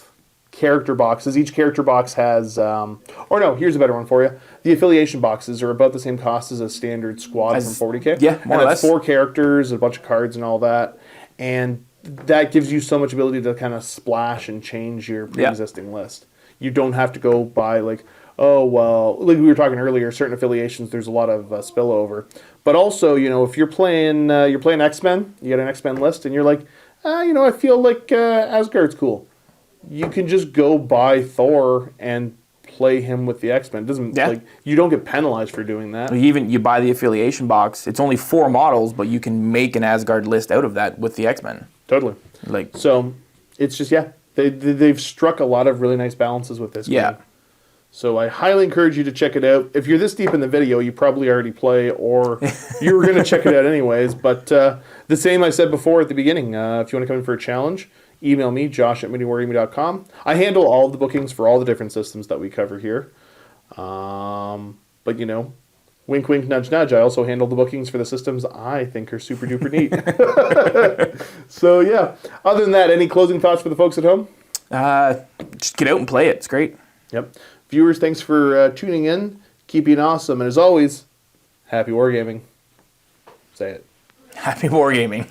character boxes. Each character box has, here's a better one for you. The affiliation boxes are about the same cost as a standard squad from 40K. Yeah, more or less. 4 characters, a bunch of cards and all that. And that gives you so much ability to kind of splash and change your pre-existing list. You don't have to go buy like we were talking earlier, certain affiliations, there's a lot of spillover. But also, if you're playing X-Men, you got an X-Men list, and you're like, I feel like Asgard's cool. You can just go buy Thor and play him with the X-Men. It doesn't you don't get penalized for doing that. Even you buy the affiliation box, it's only 4 models, but you can make an Asgard list out of that with the X-Men. Totally. So it's just they've struck a lot of really nice balances with this game. So I highly encourage you to check it out. If you're this deep in the video, you probably already play, or you were going to check it out anyways. But the same I said before at the beginning. If you want to come in for a challenge, email me, josh@miniwargaming.com. I handle all of the bookings for all the different systems that we cover here. But, wink, wink, nudge, nudge. I also handle the bookings for the systems I think are super duper neat. So, yeah. Other than that, any closing thoughts for the folks at home? Just get out and play it. It's great. Yep. Viewers, thanks for tuning in. Keep being awesome. And as always, happy wargaming. Say it. Happy wargaming.